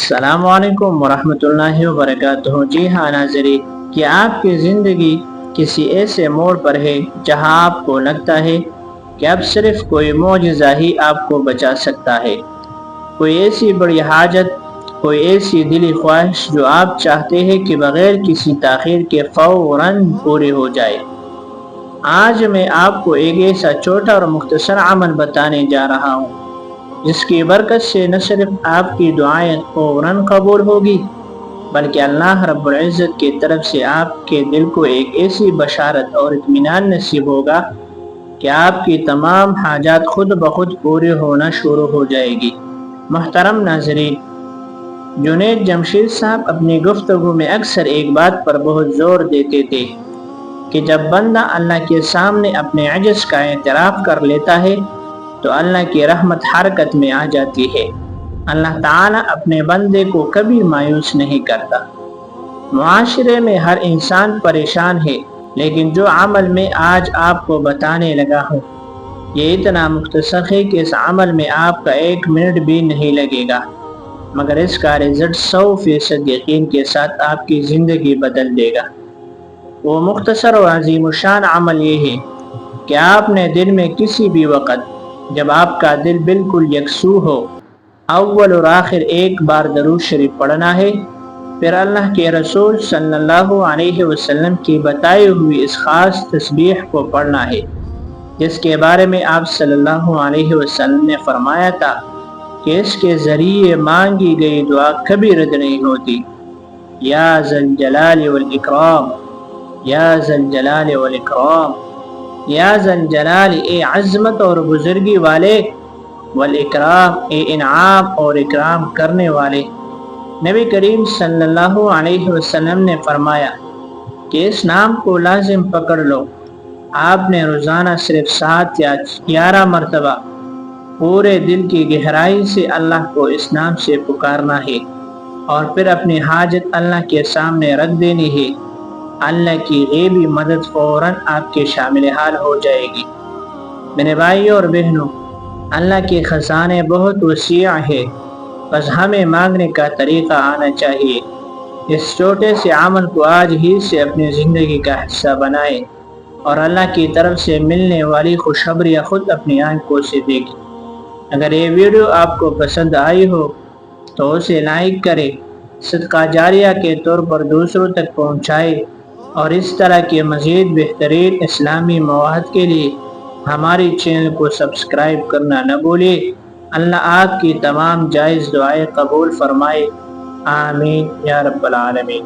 السلام علیکم ورحمۃ اللہ وبرکاتہ۔ جی ہاں ناظرین، کیا آپ کی زندگی کسی ایسے موڑ پر ہے جہاں آپ کو لگتا ہے کہ اب صرف کوئی معجزہ ہی آپ کو بچا سکتا ہے؟ کوئی ایسی بڑی حاجت، کوئی ایسی دلی خواہش جو آپ چاہتے ہیں کہ بغیر کسی تاخیر کے فوراً پوری ہو جائے۔ آج میں آپ کو ایک ایسا چھوٹا اور مختصر عمل بتانے جا رہا ہوں جس کی برکت سے نہ صرف آپ کی دعائیں فوراً قبول ہوگی، بلکہ اللہ رب العزت کی طرف سے آپ کے دل کو ایک ایسی بشارت اور اطمینان نصیب ہوگا کہ آپ کی تمام حاجات خود بخود پوری ہونا شروع ہو جائے گی۔ محترم ناظرین، جنید جمشید صاحب اپنی گفتگو میں اکثر ایک بات پر بہت زور دیتے تھے کہ جب بندہ اللہ کے سامنے اپنے عجز کا اعتراف کر لیتا ہے تو اللہ کی رحمت حرکت میں آ جاتی ہے۔ اللہ تعالیٰ اپنے بندے کو کبھی مایوس نہیں کرتا۔ معاشرے میں ہر انسان پریشان ہے، لیکن جو عمل میں آج آپ کو بتانے لگا ہوں یہ اتنا مختصر ہے کہ اس عمل میں آپ کا 1 منٹ بھی نہیں لگے گا، مگر اس کا رزلٹ 100% یقین کے ساتھ آپ کی زندگی بدل دے گا۔ وہ مختصر اور عظیم الشان عمل یہ ہے کہ آپ نے دن میں کسی بھی وقت جب آپ کا دل بالکل یکسو ہو، اول اور آخر ایک بار درود شریف پڑھنا ہے، پھر اللہ کے رسول صلی اللہ علیہ وسلم کی بتائی ہوئی اس خاص تسبیح کو پڑھنا ہے جس کے بارے میں آپ صلی اللہ علیہ وسلم نے فرمایا تھا کہ اس کے ذریعے مانگی گئی دعا کبھی رد نہیں ہوتی۔ یا ذا الجلال والاکرام، یا ذا الجلال والاکرام، یا ذا الجلال، اے عظمت اور بزرگی والے، والاکرام، اے انعام اور اکرام کرنے والے۔ نبی کریم صلی اللہ علیہ وسلم نے فرمایا کہ اس نام کو لازم پکڑ لو۔ آپ نے روزانہ صرف 7 یا 11 مرتبہ پورے دل کی گہرائی سے اللہ کو اس نام سے پکارنا ہے اور پھر اپنی حاجت اللہ کے سامنے رکھ دینی ہے۔ اللہ کی غیبی مدد فوراً آپ کے شامل حال ہو جائے گی۔ میرے بھائیوں اور بہنوں، اللہ کے خزانے بہت وسیع ہے، بس ہمیں مانگنے کا طریقہ آنا چاہیے۔ اس چھوٹے سے عمل کو آج ہی سے اپنی زندگی کا حصہ بنائیں اور اللہ کی طرف سے ملنے والی خوشخبریاں خود اپنی آنکھوں سے دیکھیں۔ اگر یہ ویڈیو آپ کو پسند آئی ہو تو اسے لائک کریں، صدقہ جاریہ کے طور پر دوسروں تک پہنچائیں، اور اس طرح کے مزید بہترین اسلامی مواد کے لیے ہماری چینل کو سبسکرائب کرنا نہ بھولیں۔ اللہ آپ کی تمام جائز دعائیں قبول فرمائے، آمین یا رب العالمین۔